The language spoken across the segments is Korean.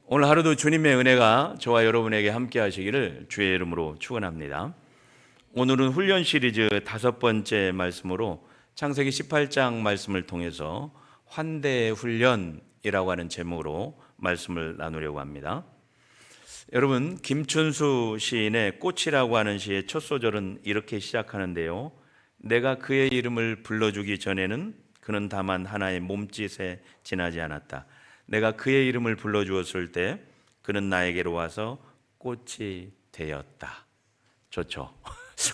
오늘 하루도 주님의 은혜가 저와 여러분에게 함께 하시기를 주의 이름으로 축원합니다. 오늘은 훈련 시리즈 5번째 말씀으로 창세기 18장 말씀을 통해서 환대의 훈련이라고 하는 제목으로 말씀을 나누려고 합니다. 여러분, 김춘수 시인의 꽃이라고 하는 시의 첫 소절은 이렇게 시작하는데요. 내가 그의 이름을 불러주기 전에는 그는 다만 하나의 몸짓에 지나지 않았다. 내가 그의 이름을 불러주었을 때 그는 나에게로 와서 꽃이 되었다. 좋죠?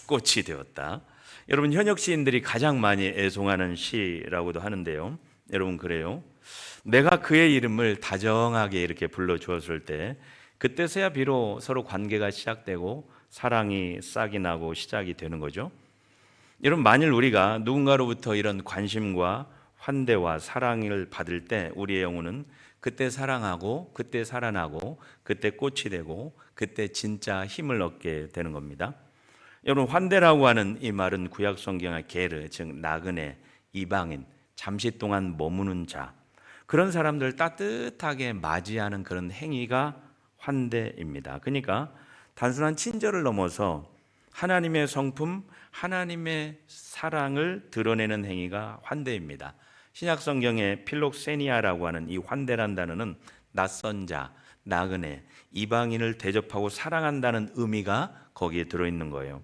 꽃이 되었다. 여러분, 현역 시인들이 가장 많이 애송하는 시라고도 하는데요. 여러분, 그래요? 내가 그의 이름을 다정하게 이렇게 불러주었을 때 그때서야 비로소 서로 관계가 시작되고 사랑이 싹이 나고 시작이 되는 거죠. 여러분, 만일 우리가 누군가로부터 이런 관심과 환대와 사랑을 받을 때 우리의 영혼은 그때 사랑하고 그때 살아나고 그때 꽃이 되고 그때 진짜 힘을 얻게 되는 겁니다. 여러분, 환대라고 하는 이 말은 구약 성경의 게르, 즉 나그네, 이방인, 잠시 동안 머무는 자, 그런 사람들 따뜻하게 맞이하는 그런 행위가 환대입니다. 그러니까 단순한 친절을 넘어서 하나님의 성품, 하나님의 사랑을 드러내는 행위가 환대입니다. 신약 성경의 필록세니아라고 하는 이 환대란 단어는 낯선 자, 나그네, 이방인을 대접하고 사랑한다는 의미가 거기에 들어있는 거예요.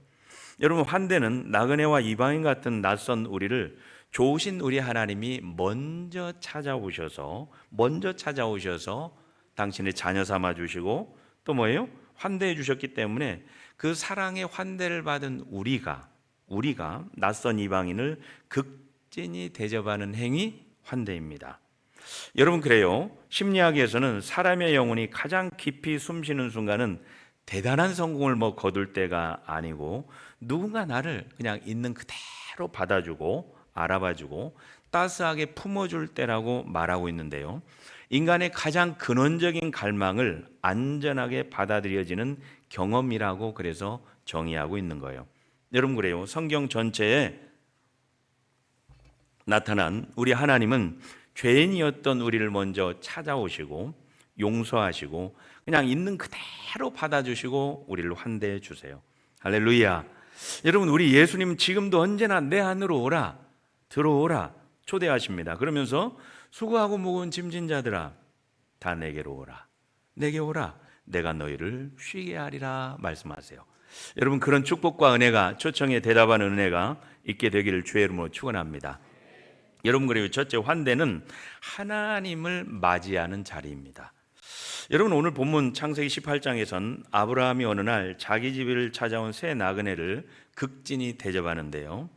여러분, 환대는 나그네와 이방인 같은 낯선 우리를 좋으신 우리 하나님이 먼저 찾아오셔서 당신의 자녀 삼아 주시고 또 뭐예요? 환대해 주셨기 때문에 그 사랑의 환대를 받은 우리가 낯선 이방인을 극진히 대접하는 행위, 환대입니다. 여러분, 그래요. 심리학에서는 사람의 영혼이 가장 깊이 숨쉬는 순간은 대단한 성공을 거둘 때가 아니고 누군가 나를 그냥 있는 그대로 받아주고 알아봐주고 따스하게 품어줄 때라고 말하고 있는데요. 인간의 가장 근원적인 갈망을 안전하게 받아들여지는 경험이라고 그래서 정의하고 있는 거예요. 여러분, 그래요. 성경 전체에 나타난 우리 하나님은 죄인이었던 우리를 먼저 찾아오시고 용서하시고 그냥 있는 그대로 받아주시고 우리를 환대해 주세요. 할렐루야. 여러분, 우리 예수님 지금도 언제나 내 안으로 오라, 들어오라 초대하십니다. 그러면서 수고하고 무거운 짐진 자들아 다 내게로 오라, 내게 오라, 내가 너희를 쉬게 하리라 말씀하세요. 여러분, 그런 축복과 은혜가, 초청에 대답하는 은혜가 있게 되기를 주의 이름으로 축원합니다. 여러분, 그리고 첫째, 환대는 하나님을 맞이하는 자리입니다. 여러분, 오늘 본문 창세기 18장에선 아브라함이 어느 날 자기 집을 찾아온 새 나그네를 극진히 대접하는데요.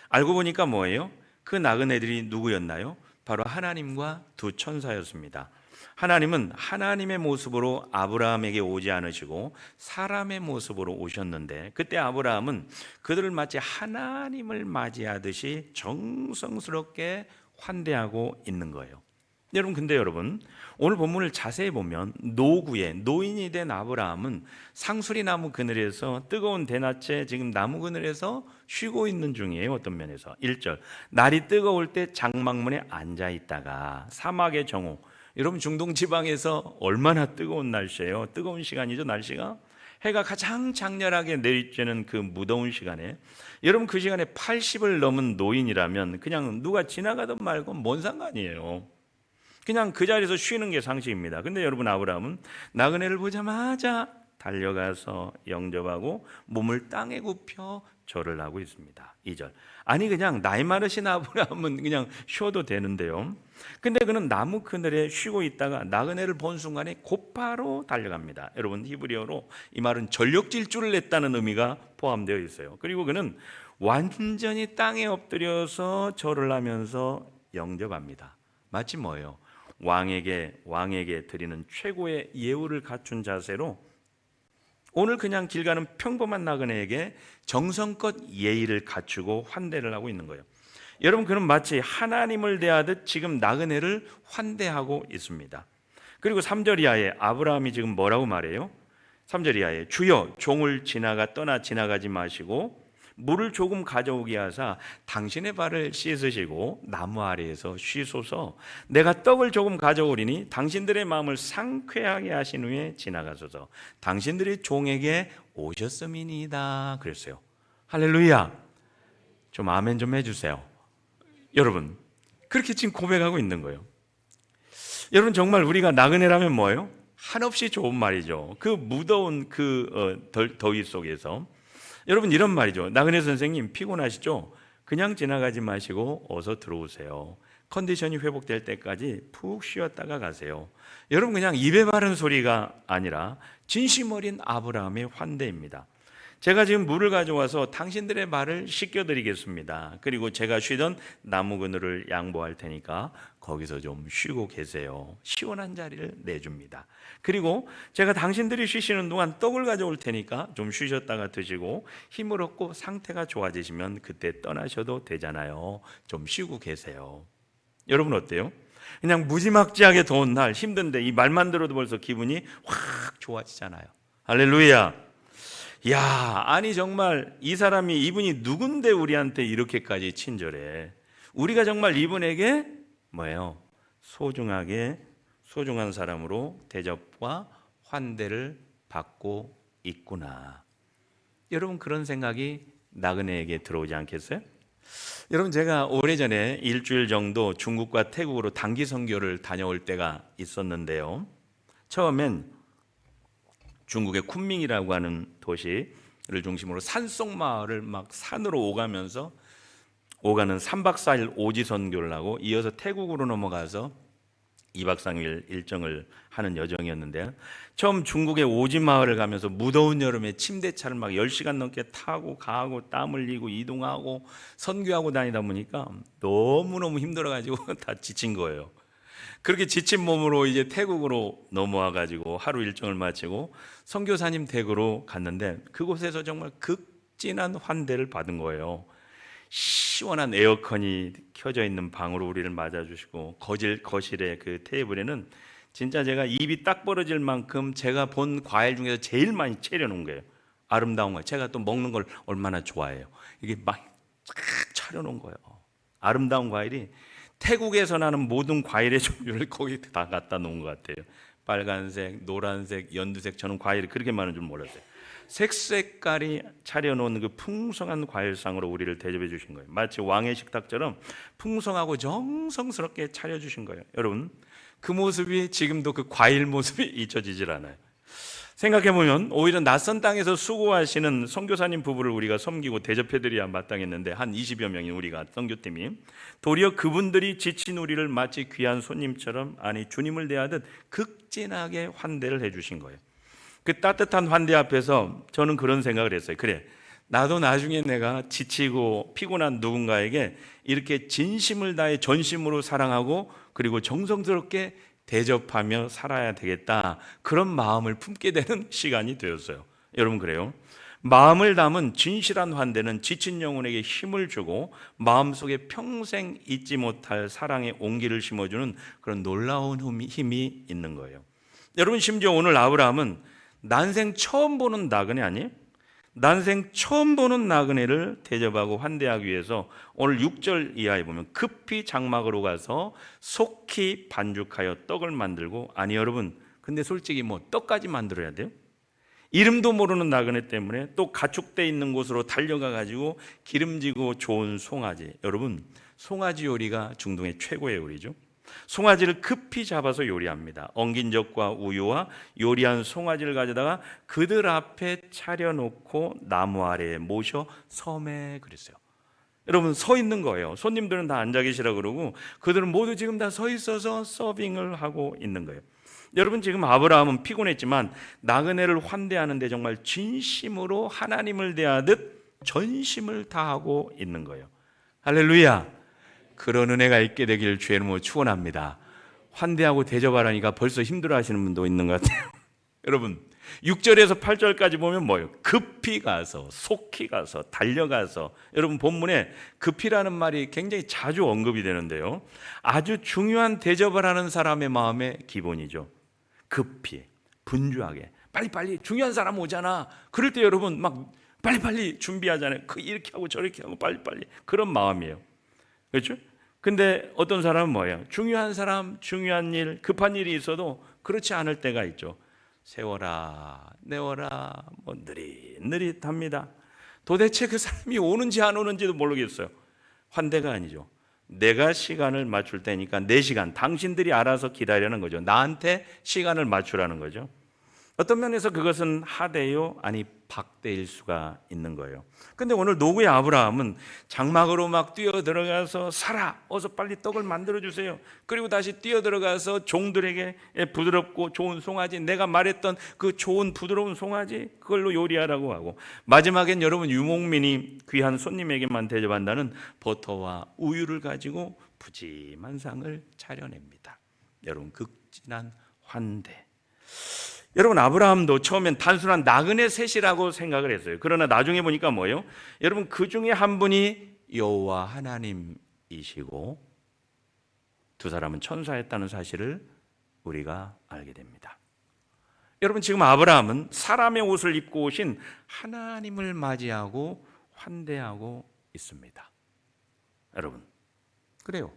알고 보니까 뭐예요? 그 나그네들이 누구였나요? 바로 하나님과 두 천사였습니다. 하나님은 하나님의 모습으로 아브라함에게 오지 않으시고 사람의 모습으로 오셨는데 그때 아브라함은 그들을 마치 하나님을 맞이하듯이 정성스럽게 환대하고 있는 거예요. 여러분, 근데 여러분, 오늘 본문을 자세히 보면 노인이 된 아브라함은 상수리 나무 그늘에서 뜨거운 대낮에 지금 나무 그늘에서 쉬고 있는 중이에요. 어떤 면에서 1절, 날이 뜨거울 때 장막문에 앉아 있다가 사막의 정오, 여러분, 중동 지방에서 얼마나 뜨거운 날씨예요. 뜨거운 시간이죠. 날씨가 해가 가장 장렬하게 내리쬐는 그 무더운 시간에, 여러분, 그 시간에 80을 넘은 노인이라면 그냥 누가 지나가든 말건 뭔 상관이에요. 그냥 그 자리에서 쉬는 게 상식입니다. 근데 여러분, 아브라함은 나그네를 보자마자 달려가서 영접하고 몸을 땅에 굽혀 절을 하고 있습니다. 2절, 아니 그냥 나이 많으신 아브라함은 그냥 쉬어도 되는데요. 근데 그는 나무 그늘에 쉬고 있다가 나그네를 본 순간에 곧바로 달려갑니다. 여러분, 히브리어로 이 말은 전력 질주를 냈다는 의미가 포함되어 있어요. 그리고 그는 완전히 땅에 엎드려서 절을 하면서 영접합니다. 마치 뭐예요? 왕에게 드리는 최고의 예우를 갖춘 자세로 오늘 그냥 길 가는 평범한 나그네에게 정성껏 예의를 갖추고 환대를 하고 있는 거예요. 여러분, 그는 마치 하나님을 대하듯 지금 나그네를 환대하고 있습니다. 그리고 3절 이하에 아브라함이 지금 뭐라고 말해요? 3절 이하에 주여 종을 떠나 지나가지 마시고 물을 조금 가져오게 하사 당신의 발을 씻으시고 나무 아래에서 쉬소서. 내가 떡을 조금 가져오리니 당신들의 마음을 상쾌하게 하신 후에 지나가소서. 당신들이 종에게 오셨음이니이다 그랬어요. 할렐루야. 좀 아멘 좀 해주세요. 여러분, 그렇게 지금 고백하고 있는 거예요. 여러분, 정말 우리가 나그네라면 뭐예요? 한없이 좋은 말이죠. 그 무더운 더위 속에서 여러분, 이런 말이죠. 나그네 선생님 피곤하시죠? 그냥 지나가지 마시고 어서 들어오세요. 컨디션이 회복될 때까지 푹 쉬었다가 가세요. 여러분, 그냥 입에 바른 소리가 아니라 진심 어린 아브라함의 환대입니다. 제가 지금 물을 가져와서 당신들의 발을 씻겨드리겠습니다. 그리고 제가 쉬던 나무 그늘을 양보할 테니까 거기서 좀 쉬고 계세요. 시원한 자리를 내줍니다. 그리고 제가 당신들이 쉬시는 동안 떡을 가져올 테니까 좀 쉬셨다가 드시고 힘을 얻고 상태가 좋아지시면 그때 떠나셔도 되잖아요. 좀 쉬고 계세요. 여러분 어때요? 그냥 무지막지하게 더운 날 힘든데 이 말만 들어도 벌써 기분이 확 좋아지잖아요. 할렐루야. 야, 아니 정말 이 사람이, 이분이 누군데 우리한테 이렇게까지 친절해. 우리가 정말 이분에게 뭐예요? 소중한 사람으로 대접과 환대를 받고 있구나. 여러분, 그런 생각이 나그네에게 들어오지 않겠어요? 여러분, 제가 오래전에 일주일 정도 중국과 태국으로 단기 선교를 다녀올 때가 있었는데요. 처음엔 중국의 쿤밍이라고 하는 도시를 중심으로 산속 마을을 막 산으로 오가면서 오가는 3박 4일 오지 선교를 하고 이어서 태국으로 넘어가서 2박 3일 일정을 하는 여정이었는데요. 처음 중국의 오지 마을을 가면서 무더운 여름에 침대차를 막 10시간 넘게 타고 가고 땀 흘리고 이동하고 선교하고 다니다 보니까 너무너무 힘들어가지고 다 지친 거예요. 그렇게 지친 몸으로 이제 태국으로 넘어와 가지고 하루 일정을 마치고 선교사님 댁으로 갔는데 그곳에서 정말 극진한 환대를 받은 거예요. 시원한 에어컨이 켜져 있는 방으로 우리를 맞아주시고 거실의 그 테이블에는 진짜 제가 입이 딱 벌어질 만큼 제가 본 과일 중에서 제일 많이 차려놓은 거예요. 아름다운 거. 제가 또 먹는 걸 얼마나 좋아해요. 이게 막 쫙 차려놓은 거예요. 아름다운 과일이 태국에서 나는 모든 과일의 종류를 거기 다 갖다 놓은 것 같아요. 빨간색, 노란색, 연두색. 저는 과일이 그렇게 많은 줄 몰랐어요. 색색깔이 차려놓은 그 풍성한 과일상으로 우리를 대접해 주신 거예요. 마치 왕의 식탁처럼 풍성하고 정성스럽게 차려주신 거예요. 여러분, 그 모습이 지금도 그 과일 모습이 잊혀지질 않아요. 생각해보면 오히려 낯선 땅에서 수고하시는 선교사님 부부를 우리가 섬기고 대접해드려야 마땅했는데 한 20여 명이 우리가 선교팀이 도리어 그분들이 지친 우리를 마치 귀한 손님처럼, 아니 주님을 대하듯 극진하게 환대를 해주신 거예요. 그 따뜻한 환대 앞에서 저는 그런 생각을 했어요. 그래, 나도 나중에 내가 지치고 피곤한 누군가에게 이렇게 진심을 다해 전심으로 사랑하고 그리고 정성스럽게 대접하며 살아야 되겠다, 그런 마음을 품게 되는 시간이 되었어요. 여러분, 그래요? 마음을 담은 진실한 환대는 지친 영혼에게 힘을 주고 마음속에 평생 잊지 못할 사랑의 온기를 심어주는 그런 놀라운 힘이 있는 거예요. 여러분, 심지어 오늘 아브라함은 난생 처음 보는 나그네 아니에요? 난생 처음 보는 나그네를 대접하고 환대하기 위해서 오늘 6절 이하에 보면 급히 장막으로 가서 속히 반죽하여 떡을 만들고, 아니 여러분, 근데 솔직히 뭐 떡까지 만들어야 돼요? 이름도 모르는 나그네 때문에 또 가축대 있는 곳으로 달려가 가지고 기름지고 좋은 송아지, 여러분 송아지 요리가 중동의 최고의 요리죠. 송아지를 급히 잡아서 요리합니다. 엉긴 젖과 우유와 요리한 송아지를 가져다가 그들 앞에 차려놓고 나무 아래에 모셔 섬에 그랬어요. 여러분, 서 있는 거예요. 손님들은 다 앉아 계시라 그러고 그들은 모두 지금 다 서 있어서 서빙을 하고 있는 거예요. 여러분, 지금 아브라함은 피곤했지만 나그네를 환대하는데 정말 진심으로 하나님을 대하듯 전심을 다하고 있는 거예요. 할렐루야. 그런 은혜가 있게 되길 주의 이름으로 축원합니다. 환대하고 대접하라니까 벌써 힘들어하시는 분도 있는 것 같아요. 여러분, 6절에서 8절까지 보면 뭐예요? 급히 가서, 속히 가서, 달려가서. 여러분, 본문에 급히라는 말이 굉장히 자주 언급이 되는데요, 아주 중요한 대접을 하는 사람의 마음의 기본이죠. 급히, 분주하게, 빨리빨리 중요한 사람 오잖아. 그럴 때 여러분 막 빨리빨리 준비하잖아요. 이렇게 하고 저렇게 하고 빨리빨리. 그런 마음이에요. 그렇죠? 근데 어떤 사람은 뭐예요? 중요한 사람, 중요한 일, 급한 일이 있어도 그렇지 않을 때가 있죠. 세워라, 내워라, 뭐 느릿느릿합니다. 도대체 그 사람이 오는지 안 오는지도 모르겠어요. 환대가 아니죠. 내가 시간을 맞출 테니까 내 시간, 당신들이 알아서 기다리라는 거죠. 나한테 시간을 맞추라는 거죠. 어떤 면에서 그것은 하대요, 아니 박대일 수가 있는 거예요. 근데 오늘 노구의 아브라함은 장막으로 막 뛰어 들어가서 살아, 어서 빨리 떡을 만들어 주세요. 그리고 다시 뛰어 들어가서 종들에게 부드럽고 좋은 송아지, 내가 말했던 그 좋은 부드러운 송아지, 그걸로 요리하라고 하고, 마지막엔 여러분 유목민이 귀한 손님에게만 대접한다는 버터와 우유를 가지고 푸짐한 상을 차려냅니다. 여러분, 극진한 환대. 여러분, 아브라함도 처음엔 단순한 나그네 셋이라고 생각을 했어요. 그러나 나중에 보니까 뭐예요? 여러분, 그 중에 한 분이 여호와 하나님이시고 두 사람은 천사였다는 사실을 우리가 알게 됩니다. 여러분, 지금 아브라함은 사람의 옷을 입고 오신 하나님을 맞이하고 환대하고 있습니다. 여러분, 그래요.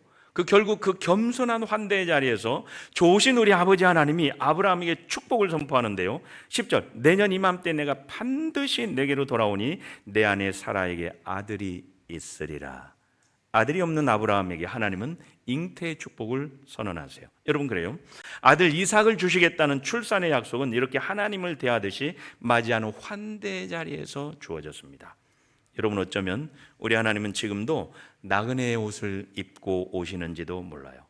결국 그 겸손한 환대의 자리에서 좋으신 우리 아버지 하나님이 아브라함에게 축복을 선포하는데요. 10절, 내년 이맘때 내가 반드시 내게로 돌아오니 내 아내 사라에게 아들이 있으리라. 아들이 없는 아브라함에게 하나님은 잉태의 축복을 선언하세요. 여러분, 그래요. 아들 이삭을 주시겠다는 출산의 약속은 이렇게 하나님을 대하듯이 맞이하는 환대의 자리에서 주어졌습니다. 여러분, 어쩌면 우리 하나님은 지금도 나그네의 옷을 입고 오시는지도 몰라요.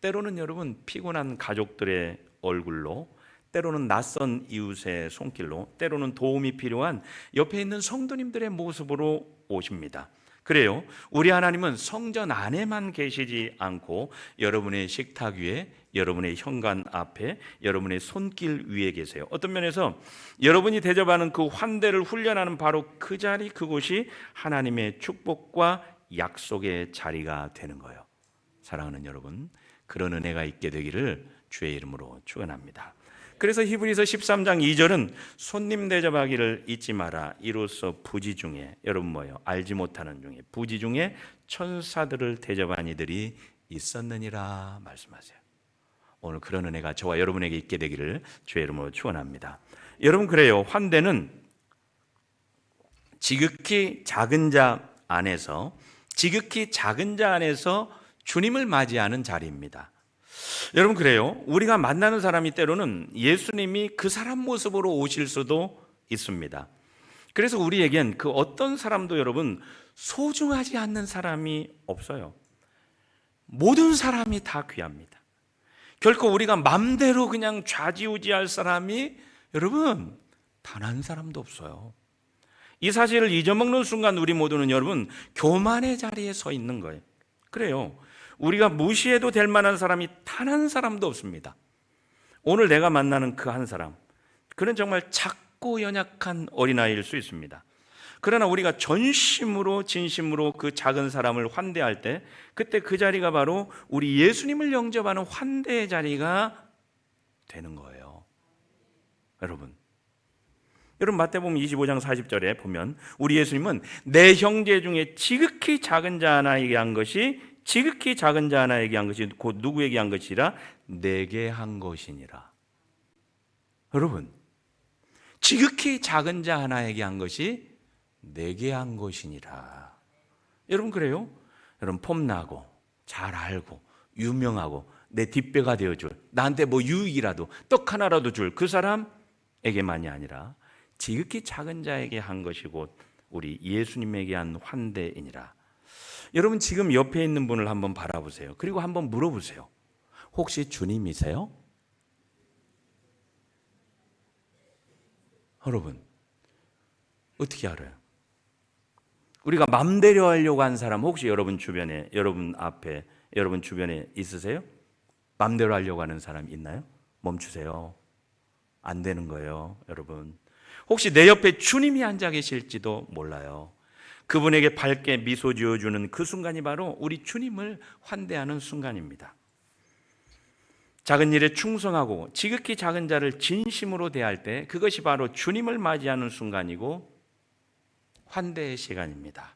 때로는 여러분 피곤한 가족들의 얼굴로, 때로는 낯선 이웃의 손길로, 때로는 도움이 필요한 옆에 있는 성도님들의 모습으로 오십니다. 그래요. 우리 하나님은 성전 안에만 계시지 않고 여러분의 식탁 위에, 여러분의 현관 앞에, 여러분의 손길 위에 계세요. 어떤 면에서 여러분이 대접하는 그 환대를 훈련하는 바로 그 자리, 그곳이 하나님의 축복과 약속의 자리가 되는 거예요. 사랑하는 여러분, 그런 은혜가 있게 되기를 주의 이름으로 축원합니다. 그래서 히브리서 13장 2절은 손님 대접하기를 잊지 마라. 이로써 부지 중에, 여러분 뭐예요? 알지 못하는 중에, 부지 중에 천사들을 대접한 이들이 있었느니라 말씀하세요. 오늘 그런 은혜가 저와 여러분에게 있게 되기를 주의 이름으로 축원합니다. 여러분, 그래요. 환대는 지극히 작은 자 안에서 주님을 맞이하는 자리입니다. 여러분, 그래요. 우리가 만나는 사람이 때로는 예수님이 그 사람 모습으로 오실 수도 있습니다. 그래서 우리에겐 그 어떤 사람도 여러분 소중하지 않는 사람이 없어요. 모든 사람이 다 귀합니다. 결코 우리가 맘대로 그냥 좌지우지할 사람이 여러분 단 한 사람도 없어요. 이 사실을 잊어먹는 순간 우리 모두는 여러분 교만의 자리에 서 있는 거예요. 그래요. 우리가 무시해도 될 만한 사람이 단 한 사람도 없습니다. 오늘 내가 만나는 그 한 사람, 그는 정말 작고 연약한 어린아이일 수 있습니다. 그러나 우리가 전심으로 진심으로 그 작은 사람을 환대할 때, 그때 그 자리가 바로 우리 예수님을 영접하는 환대의 자리가 되는 거예요. 여러분 마태복음 25장 40절에 보면 우리 예수님은 내 형제 중에 지극히 작은 자 하나에게 한 것이 곧 누구에게 한 것이라? 내게 한 것이니라. 여러분, 지극히 작은 자 하나에게 한 것이 내게 한 것이니라. 여러분, 그래요? 여러분, 폼나고 잘 알고 유명하고 내 뒷배가 되어줄, 나한테 뭐 유익이라도 떡 하나라도 줄 그 사람에게만이 아니라 지극히 작은 자에게 한 것이 곧 우리 예수님에게 한 환대이니라. 여러분, 지금 옆에 있는 분을 한번 바라보세요. 그리고 한번 물어보세요. 혹시 주님이세요? 여러분, 어떻게 알아요? 우리가 맘대로 하려고 한 사람 혹시 여러분 주변에, 여러분 앞에, 여러분 주변에 있으세요? 맘대로 하려고 하는 사람 있나요? 멈추세요. 안 되는 거예요, 여러분. 혹시 내 옆에 주님이 앉아 계실지도 몰라요. 그분에게 밝게 미소 지어주는 그 순간이 바로 우리 주님을 환대하는 순간입니다. 작은 일에 충성하고 지극히 작은 자를 진심으로 대할 때 그것이 바로 주님을 맞이하는 순간이고, 환대의 시간입니다.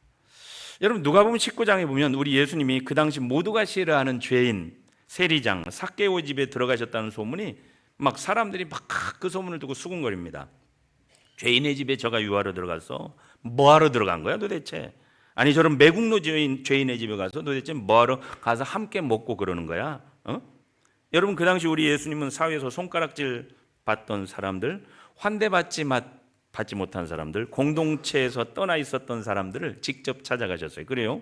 여러분 누가복음 19장에 보면 우리 예수님이 그 당시 모두가 싫어하는 죄인 세리장 삭개오 집에 들어가셨다는 소문이 막 사람들이 막 그 소문을 듣고 수군거립니다. 죄인의 집에 저가 유하러 들어가서 뭐하러 들어간 거야 도대체? 아니 저런 매국노 죄인의 집에 가서 도대체 뭐하러 가서 함께 먹고 그러는 거야? 여러분 그 당시 우리 예수님은 사회에서 손가락질 받던 사람들, 환대받지 못한 사람들, 공동체에서 떠나 있었던 사람들을 직접 찾아가셨어요. 그래요?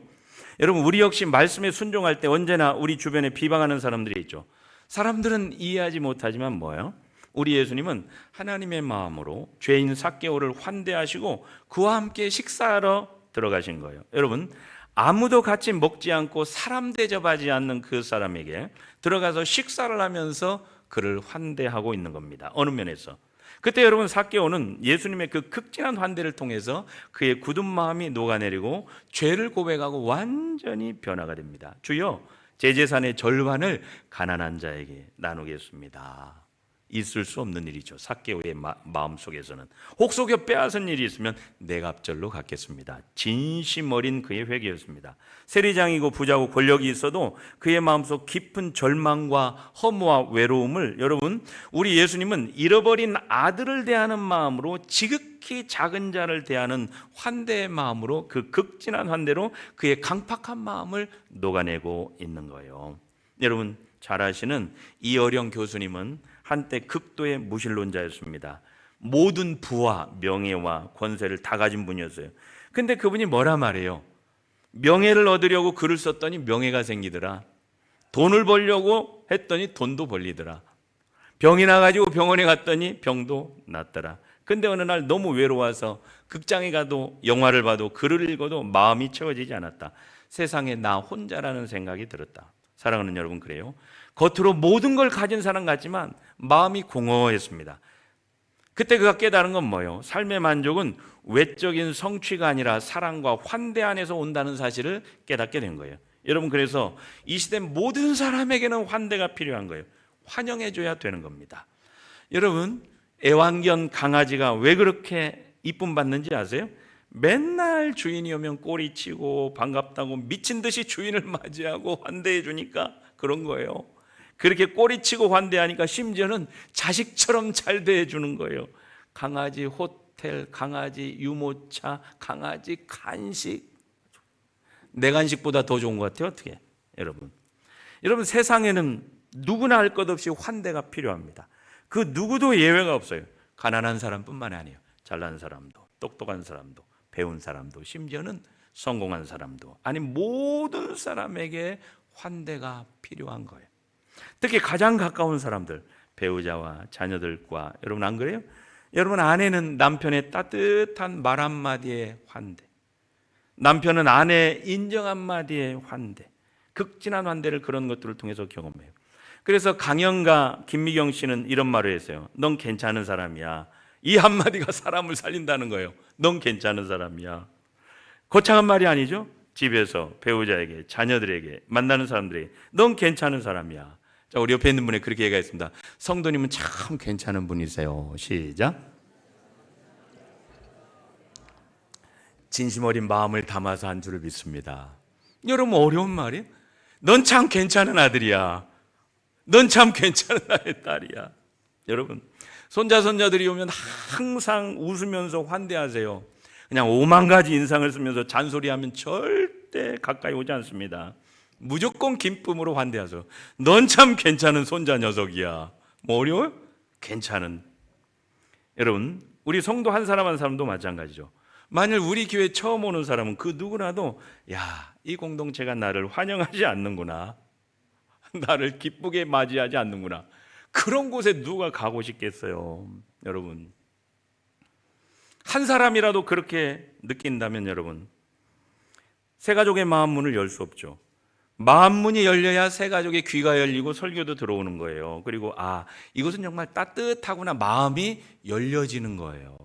여러분 우리 역시 말씀에 순종할 때 언제나 우리 주변에 비방하는 사람들이 있죠. 사람들은 이해하지 못하지만 뭐예요? 우리 예수님은 하나님의 마음으로 죄인 삭개오를 환대하시고 그와 함께 식사하러 들어가신 거예요. 여러분 아무도 같이 먹지 않고 사람 대접하지 않는 그 사람에게 들어가서 식사를 하면서 그를 환대하고 있는 겁니다. 어느 면에서 그때 여러분 삭개오는 예수님의 그 극진한 환대를 통해서 그의 굳은 마음이 녹아내리고 죄를 고백하고 완전히 변화가 됩니다. 주여 제 재산의 절반을 가난한 자에게 나누겠습니다. 있을 수 없는 일이죠. 삭개오의 마음속에서는 혹 속여 빼앗은 일이 있으면 내갑절로 갚겠습니다. 진심 어린 그의 회개였습니다. 세리장이고 부자고 권력이 있어도 그의 마음속 깊은 절망과 허무와 외로움을 여러분 우리 예수님은 잃어버린 아들을 대하는 마음으로 지극히 작은 자를 대하는 환대의 마음으로 그 극진한 환대로 그의 강팍한 마음을 녹아내고 있는 거예요. 여러분 잘 아시는 이어령 교수님은 한때 극도의 무신론자였습니다. 모든 부와 명예와 권세를 다 가진 분이었어요. 근데 그분이 뭐라 말해요? 명예를 얻으려고 글을 썼더니 명예가 생기더라. 돈을 벌려고 했더니 돈도 벌리더라. 병이 나가지고 병원에 갔더니 병도 낫더라. 근데 어느 날 너무 외로워서 극장에 가도 영화를 봐도 글을 읽어도 마음이 채워지지 않았다. 세상에 나 혼자라는 생각이 들었다. 사랑하는 여러분 그래요? 겉으로 모든 걸 가진 사람 같지만 마음이 공허했습니다. 그때 그가 깨달은 건 뭐예요? 삶의 만족은 외적인 성취가 아니라 사랑과 환대 안에서 온다는 사실을 깨닫게 된 거예요. 여러분 그래서 이 시대 모든 사람에게는 환대가 필요한 거예요. 환영해줘야 되는 겁니다. 여러분 애완견 강아지가 왜 그렇게 이쁨 받는지 아세요? 맨날 주인이 오면 꼬리치고 반갑다고 미친 듯이 주인을 맞이하고 환대해 주니까 그런 거예요. 그렇게 꼬리치고 환대하니까 심지어는 자식처럼 잘 대해주는 거예요. 강아지 호텔, 강아지 유모차, 강아지 간식. 내 간식보다 더 좋은 것 같아요. 어떻게 여러분 세상에는 누구나 할 것 없이 환대가 필요합니다. 그 누구도 예외가 없어요. 가난한 사람뿐만 아니에요. 잘난 사람도 똑똑한 사람도 배운 사람도 심지어는 성공한 사람도 아니 모든 사람에게 환대가 필요한 거예요. 특히 가장 가까운 사람들 배우자와 자녀들과 여러분 안 그래요? 여러분 아내는 남편의 따뜻한 말 한마디에 환대, 남편은 아내의 인정 한마디에 환대, 극진한 환대를 그런 것들을 통해서 경험해요. 그래서 강영과 김미경 씨는 이런 말을 했어요. 넌 괜찮은 사람이야. 이 한마디가 사람을 살린다는 거예요. 넌 괜찮은 사람이야. 거창한 말이 아니죠? 집에서 배우자에게, 자녀들에게, 만나는 사람들에게 넌 괜찮은 사람이야. 자, 우리 옆에 있는 분에 그렇게 얘기했습니다. 성도님은 참 괜찮은 분이세요. 시작. 진심 어린 마음을 담아서 한 줄을 믿습니다. 여러분 어려운 말이에요. 넌 참 괜찮은 아들이야. 넌 참 괜찮은 나의 딸이야. 여러분 손자 손자들이 오면 항상 웃으면서 환대하세요. 그냥 오만 가지 인상을 쓰면서 잔소리하면 절대 가까이 오지 않습니다. 무조건 기쁨으로 환대하세요. 넌 참 괜찮은 손자 녀석이야. 뭐 어려워요? 괜찮은. 여러분 우리 성도 한 사람 한 사람도 마찬가지죠. 만일 우리 교회 처음 오는 사람은 그 누구나도 야, 이 공동체가 나를 환영하지 않는구나. 나를 기쁘게 맞이하지 않는구나. 그런 곳에 누가 가고 싶겠어요. 여러분 한 사람이라도 그렇게 느낀다면 여러분 새 가족의 마음 문을 열 수 없죠. 마음 문이 열려야 새 가족의 귀가 열리고 설교도 들어오는 거예요. 그리고 이것은 정말 따뜻하구나 마음이 열려지는 거예요.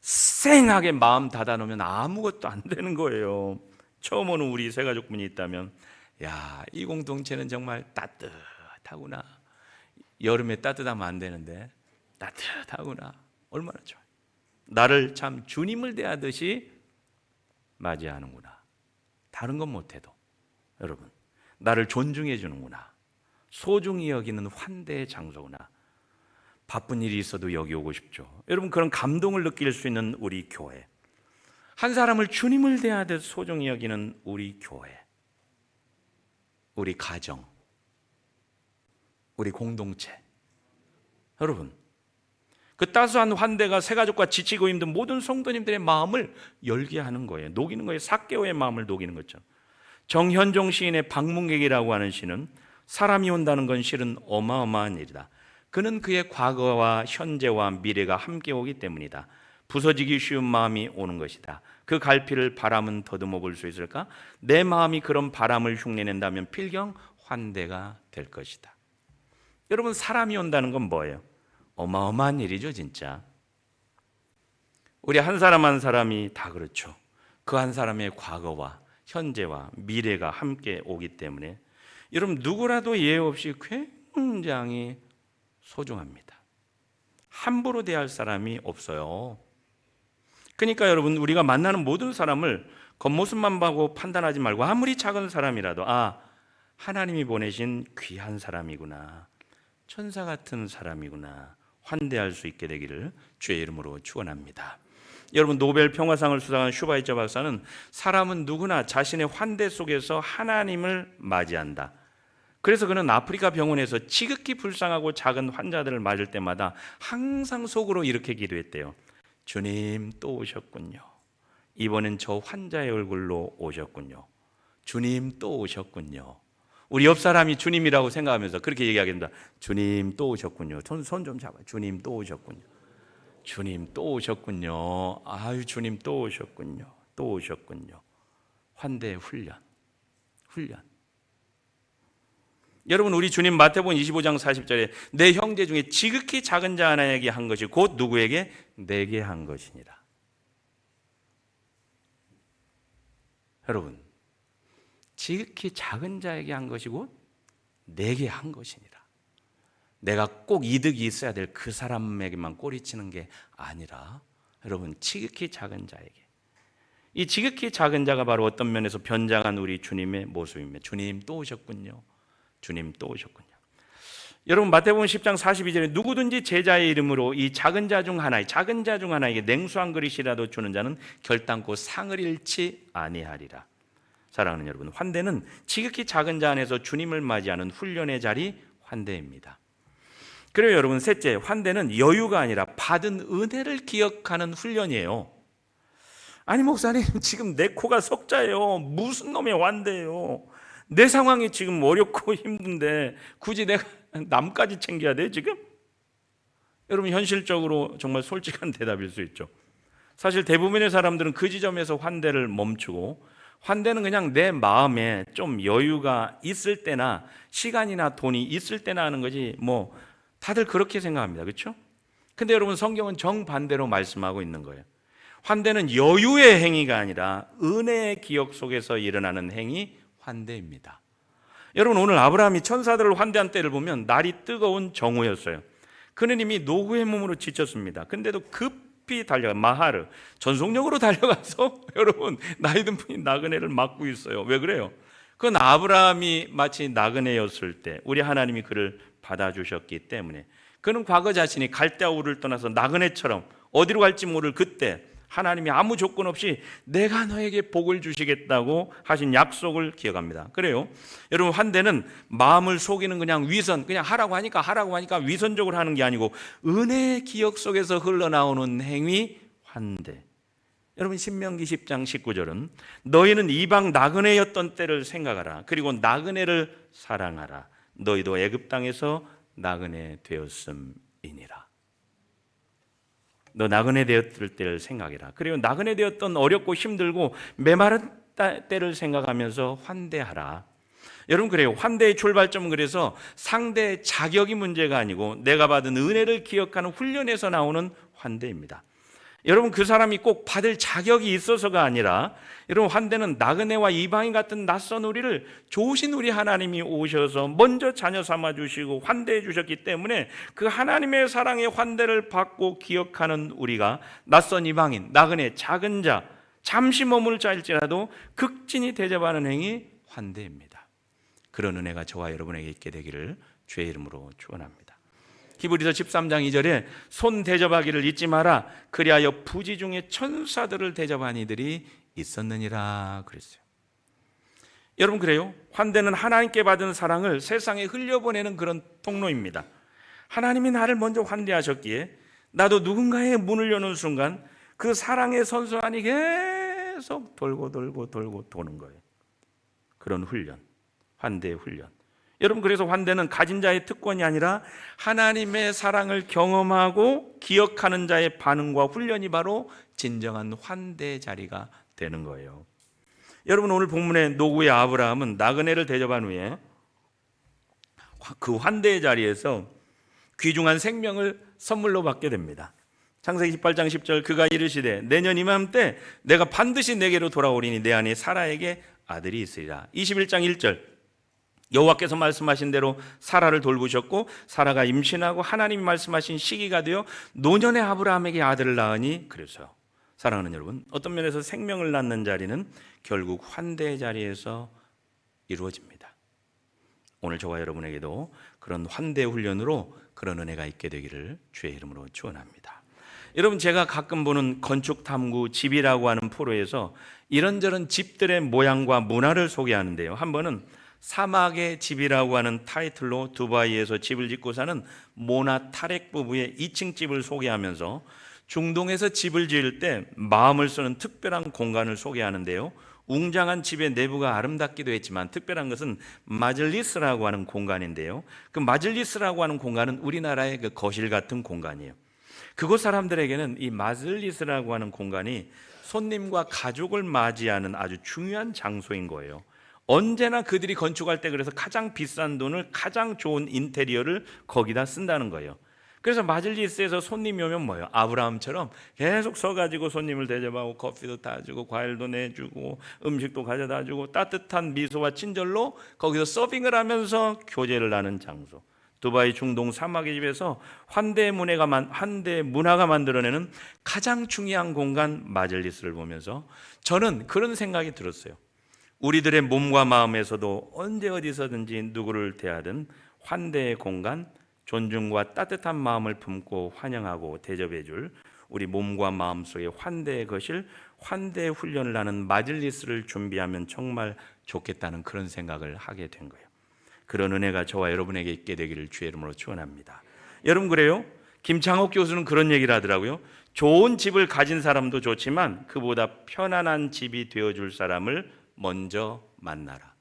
쌩하게 마음 닫아놓으면 아무것도 안 되는 거예요. 처음 오는 우리 새 가족분이 있다면 야, 이 공동체는 정말 따뜻하구나. 여름에 따뜻하면 안 되는데 따뜻하구나. 얼마나 좋아요. 나를 참 주님을 대하듯이 맞이하는구나. 다른 건 못해도 여러분 나를 존중해 주는구나. 소중히 여기는 환대의 장소구나. 바쁜 일이 있어도 여기 오고 싶죠. 여러분 그런 감동을 느낄 수 있는 우리 교회, 한 사람을 주님을 대하듯 소중히 여기는 우리 교회, 우리 가정, 우리 공동체. 여러분 그 따스한 환대가 새가족과 지치고 힘든 모든 성도님들의 마음을 열게 하는 거예요. 녹이는 거예요. 삭개오의 마음을 녹이는 것처럼. 정현종 시인의 방문객이라고 하는 시는 사람이 온다는 건 실은 어마어마한 일이다. 그는 그의 과거와 현재와 미래가 함께 오기 때문이다. 부서지기 쉬운 마음이 오는 것이다. 그 갈피를 바람은 더듬어 볼 수 있을까? 내 마음이 그런 바람을 흉내낸다면 필경 환대가 될 것이다. 여러분 사람이 온다는 건 뭐예요? 어마어마한 일이죠 진짜. 우리 한 사람 한 사람이 다 그렇죠. 그 한 사람의 과거와 현재와 미래가 함께 오기 때문에 여러분 누구라도 예외 없이 굉장히 소중합니다. 함부로 대할 사람이 없어요. 그러니까 여러분 우리가 만나는 모든 사람을 겉모습만 보고 판단하지 말고 아무리 작은 사람이라도 하나님이 보내신 귀한 사람이구나, 천사 같은 사람이구나 환대할 수 있게 되기를 주의 이름으로 축원합니다. 여러분 노벨 평화상을 수상한 슈바이처 박사는 사람은 누구나 자신의 환대 속에서 하나님을 맞이한다. 그래서 그는 아프리카 병원에서 지극히 불쌍하고 작은 환자들을 맞을 때마다 항상 속으로 이렇게 기도했대요. 주님 또 오셨군요. 이번엔 저 환자의 얼굴로 오셨군요. 주님 또 오셨군요. 우리 옆 사람이 주님이라고 생각하면서 그렇게 얘기하게 됩니다. 주님 또 오셨군요. 손 좀 잡아요. 주님 또 오셨군요. 주님 또 오셨군요. 아유 주님 또 오셨군요. 또 오셨군요. 환대의 훈련. 여러분 우리 주님 마태복음 25장 40절에 내 형제 중에 지극히 작은 자 하나에게 한 것이 곧 누구에게? 내게 한 것이니라. 여러분 지극히 작은 자에게 한 것이 곧 내게 한 것이니라. 내가 꼭 이득이 있어야 될 그 사람에게만 꼬리치는 게 아니라 여러분 지극히 작은 자에게. 이 지극히 작은 자가 바로 어떤 면에서 변장한 우리 주님의 모습입니다. 주님 또 오셨군요. 주님 또 오셨군요. 여러분 마태복음 10장 42절에 누구든지 제자의 이름으로 이 작은 자 중 하나에게 냉수 한 그릇이라도 주는 자는 결단코 상을 잃지 아니하리라. 사랑하는 여러분, 환대는 지극히 작은 자 안에서 주님을 맞이하는 훈련의 자리, 환대입니다. 그래요 여러분, 셋째, 환대는 여유가 아니라 받은 은혜를 기억하는 훈련이에요. 아니 목사님 지금 내 코가 석자예요. 무슨 놈의 환대예요. 내 상황이 지금 어렵고 힘든데 굳이 내가 남까지 챙겨야 돼요 지금? 여러분 현실적으로 정말 솔직한 대답일 수 있죠. 사실 대부분의 사람들은 그 지점에서 환대를 멈추고, 환대는 그냥 내 마음에 좀 여유가 있을 때나 시간이나 돈이 있을 때나 하는 거지, 뭐 다들 그렇게 생각합니다. 그렇죠? 근데 여러분 성경은 정반대로 말씀하고 있는 거예요. 환대는 여유의 행위가 아니라 은혜의 기억 속에서 일어나는 행위, 환대입니다. 여러분 오늘 아브라함이 천사들을 환대한 때를 보면 날이 뜨거운 정오였어요. 그는 이미 노후의 몸으로 지쳤습니다. 근데도 급히 마하르 전속력으로 달려가서 여러분 나이 든 분이 나그네를 맡고 있어요. 왜 그래요? 그건 아브라함이 마치 나그네였을 때 우리 하나님이 그를 받아주셨기 때문에, 그는 과거 자신이 갈대아 우를 떠나서 나그네처럼 어디로 갈지 모를 그때 하나님이 아무 조건 없이 내가 너에게 복을 주시겠다고 하신 약속을 기억합니다. 그래요 여러분, 환대는 마음을 속이는 그냥 하라고 하니까 위선적으로 하는 게 아니고 은혜의 기억 속에서 흘러나오는 행위, 환대. 여러분 신명기 10장 19절은 너희는 이방 나그네였던 때를 생각하라. 그리고 나그네를 사랑하라. 너희도 애굽 땅에서 나그네 되었음이니라. 너 나그네 되었을 때를 생각해라. 그리고 나그네 되었던 어렵고 힘들고 메마른 때를 생각하면서 환대하라. 여러분 그래요, 환대의 출발점은 그래서 상대의 자격이 문제가 아니고 내가 받은 은혜를 기억하는 훈련에서 나오는 환대입니다. 여러분 그 사람이 꼭 받을 자격이 있어서가 아니라, 여러분 환대는 나그네와 이방인 같은 낯선 우리를 좋으신 우리 하나님이 오셔서 먼저 자녀 삼아 주시고 환대해 주셨기 때문에 그 하나님의 사랑의 환대를 받고 기억하는 우리가 낯선 이방인, 나그네, 작은 자, 잠시 머물자 할지라도 극진히 대접하는 행위 환대입니다. 그런 은혜가 저와 여러분에게 있게 되기를 주의 이름으로 축원합니다. 히브리서 13장 2절에 손 대접하기를 잊지 마라. 그리하여 부지 중에 천사들을 대접한 이들이 있었느니라 그랬어요. 여러분, 그래요? 환대는 하나님께 받은 사랑을 세상에 흘려보내는 그런 통로입니다. 하나님이 나를 먼저 환대하셨기에 나도 누군가의 문을 여는 순간 그 사랑의 선순환이 계속 돌고 도는 거예요. 그런 훈련, 환대의 훈련. 여러분, 그래서 환대는 가진 자의 특권이 아니라 하나님의 사랑을 경험하고 기억하는 자의 반응과 훈련이 바로 진정한 환대의 자리가 되는 거예요. 여러분, 오늘 본문의 노구의 아브라함은 나그네를 대접한 후에 그 환대의 자리에서 귀중한 생명을 선물로 받게 됩니다. 창세기 18장 10절, 그가 이르시되 내년 이맘때 내가 반드시 내게로 돌아오리니 내 안에 사라에게 아들이 있으리라. 21장 1절, 여호와께서 말씀하신 대로 사라를 돌보셨고 사라가 임신하고 하나님이 말씀하신 시기가 되어 노년의 아브라함에게 아들을 낳으니 그래서요. 사랑하는 여러분, 어떤 면에서 생명을 낳는 자리는 결국 환대의 자리에서 이루어집니다. 오늘 저와 여러분에게도 그런 환대 훈련으로 그런 은혜가 있게 되기를 주의 이름으로 축원합니다. 여러분, 제가 가끔 보는 건축 탐구 집이라고 하는 프로에서 이런저런 집들의 모양과 문화를 소개하는데요. 한 번은 사막의 집이라고 하는 타이틀로 두바이에서 집을 짓고 사는 모나 타렉 부부의 2층 집을 소개하면서 중동에서 집을 지을 때 마음을 쓰는 특별한 공간을 소개하는데요. 웅장한 집의 내부가 아름답기도 했지만 특별한 것은 마즐리스라고 하는 공간인데요. 그 마즐리스라고 하는 공간은 우리나라의 그 거실 같은 공간이에요. 그곳 사람들에게는 이 마즐리스라고 하는 공간이 손님과 가족을 맞이하는 아주 중요한 장소인 거예요. 언제나 그들이 건축할 때 그래서 가장 비싼 돈을 가장 좋은 인테리어를 거기다 쓴다는 거예요. 그래서 마즐리스에서 손님이 오면 뭐예요? 아브라함처럼 계속 서가지고 손님을 대접하고 커피도 타주고 과일도 내주고 음식도 가져다 주고 따뜻한 미소와 친절로 거기서 서빙을 하면서 교제를 하는 장소. 두바이 중동 사막의 집에서 환대 문화가 만들어내는 가장 중요한 공간 마즐리스를 보면서 저는 그런 생각이 들었어요. 우리들의 몸과 마음에서도 언제 어디서든지 누구를 대하든 환대의 공간, 존중과 따뜻한 마음을 품고 환영하고 대접해 줄 우리 몸과 마음 속에 환대의 거실, 환대의 훈련을 하는 마즐리스를 준비하면 정말 좋겠다는 그런 생각을 하게 된 거예요. 그런 은혜가 저와 여러분에게 있게 되기를 주의 이름으로 축원합니다. 여러분, 그래요? 김창옥 교수는 그런 얘기를 하더라고요. 좋은 집을 가진 사람도 좋지만 그보다 편안한 집이 되어줄 사람을 먼저 만나라.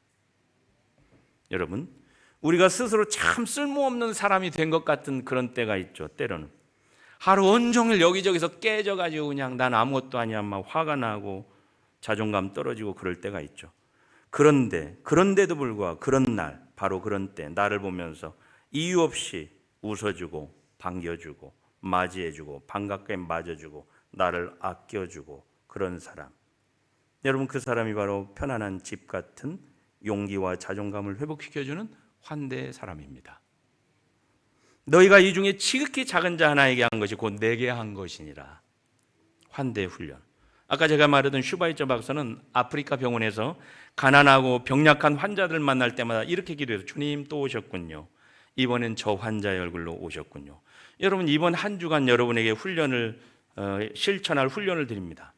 여러분, 우리가 스스로 참 쓸모없는 사람이 된 것 같은 그런 때가 있죠. 때로는 하루 온종일 여기저기서 깨져가지고 그냥 난 아무것도 아니야 막 화가 나고 자존감 떨어지고 그럴 때가 있죠. 그런데도 불구하고 그런 날, 바로 그런 때 나를 보면서 이유 없이 웃어주고 반겨주고 맞이해주고 반갑게 맞아주고 나를 아껴주고 그런 사람, 여러분, 그 사람이 바로 편안한 집 같은 용기와 자존감을 회복시켜주는 환대의 사람입니다. 너희가 이 중에 지극히 작은 자 하나에게 한 것이 곧 내게 한 것이니라. 환대의 훈련. 아까 제가 말하던 슈바이처 박사는 아프리카 병원에서 가난하고 병약한 환자들 만날 때마다 이렇게 기도해서 주님 또 오셨군요. 이번엔 저 환자의 얼굴로 오셨군요. 여러분, 이번 한 주간 여러분에게 훈련을 실천할 훈련을 드립니다.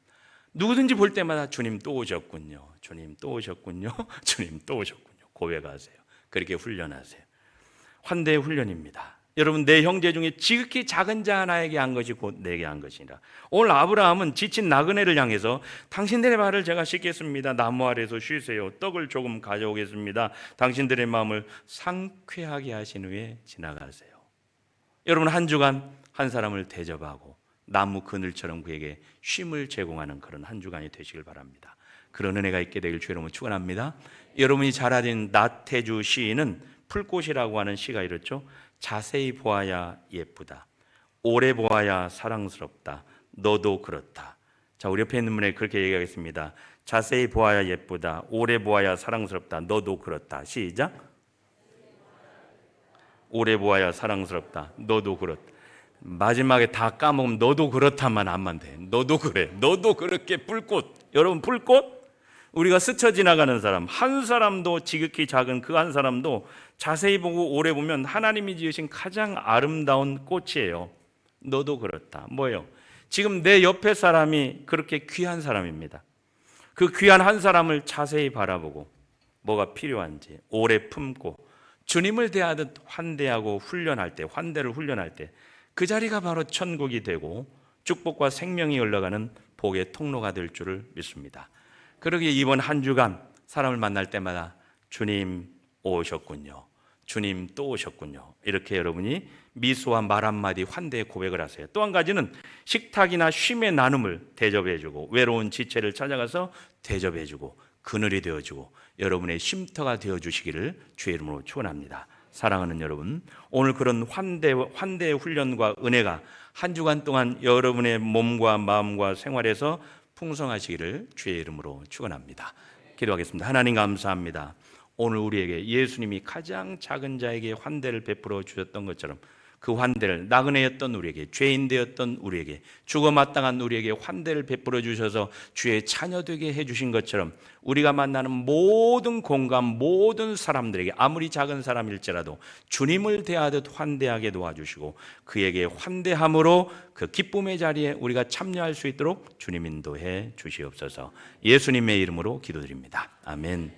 누구든지 볼 때마다 주님 또 오셨군요. 주님 또 오셨군요. 주님 또 오셨군요. 고백하세요. 그렇게 훈련하세요. 환대의 훈련입니다. 여러분, 내 형제 중에 지극히 작은 자 하나에게 한 것이 곧 내게 한 것이라. 오늘 아브라함은 지친 나그네를 향해서 당신들의 발을 제가 씻겠습니다. 나무 아래에서 쉬세요. 떡을 조금 가져오겠습니다. 당신들의 마음을 상쾌하게 하신 후에 지나가세요. 여러분, 한 주간 한 사람을 대접하고 나무 그늘처럼 그에게 쉼을 제공하는 그런 한 주간이 되시길 바랍니다. 그런 은혜가 있게 되길 주의 이름으로 축원합니다. 여러분이 잘 아는 나태주 시인은 풀꽃이라고 하는 시가 이렇죠. 자세히 보아야 예쁘다. 오래 보아야 사랑스럽다. 너도 그렇다. 자, 우리 옆에 있는 분에게 그렇게 얘기하겠습니다. 자세히 보아야 예쁘다. 오래 보아야 사랑스럽다. 너도 그렇다. 시작. 오래 보아야 사랑스럽다. 너도 그렇다. 마지막에 다 까먹으면 너도 그렇다만 하면 돼. 너도 그래. 너도 그렇게 불꽃. 여러분 불꽃? 우리가 스쳐 지나가는 사람, 한 사람도 지극히 작은 그 한 사람도 자세히 보고 오래 보면 하나님이 지으신 가장 아름다운 꽃이에요. 너도 그렇다. 뭐예요? 지금 내 옆에 사람이 그렇게 귀한 사람입니다. 그 귀한 한 사람을 자세히 바라보고 뭐가 필요한지 오래 품고 주님을 대하듯 환대하고 훈련할 때, 환대를 훈련할 때 그 자리가 바로 천국이 되고 축복과 생명이 흘러가는 복의 통로가 될 줄을 믿습니다. 그러기에 이번 한 주간 사람을 만날 때마다 주님 오셨군요. 주님 또 오셨군요. 이렇게 여러분이 미소와 말 한마디 환대의 고백을 하세요. 또 한 가지는 식탁이나 쉼의 나눔을 대접해주고 외로운 지체를 찾아가서 대접해주고 그늘이 되어주고 여러분의 쉼터가 되어주시기를 주의 이름으로 축원합니다. 사랑하는 여러분, 오늘 그런 환대의 훈련과 은혜가 한 주간 동안 여러분의 몸과 마음과 생활에서 풍성하시기를 주의 이름으로 축원합니다. 기도하겠습니다. 하나님 감사합니다. 오늘 우리에게 예수님이 가장 작은 자에게 환대를 베풀어 주셨던 것처럼 그 환대를 나그네였던 우리에게, 죄인 되었던 우리에게, 죽어 마땅한 우리에게 환대를 베풀어 주셔서 주의 자녀 되게 해주신 것처럼 우리가 만나는 모든 공간, 모든 사람들에게 아무리 작은 사람일지라도 주님을 대하듯 환대하게 도와주시고 그에게 환대함으로 그 기쁨의 자리에 우리가 참여할 수 있도록 주님 인도해 주시옵소서. 예수님의 이름으로 기도드립니다. 아멘.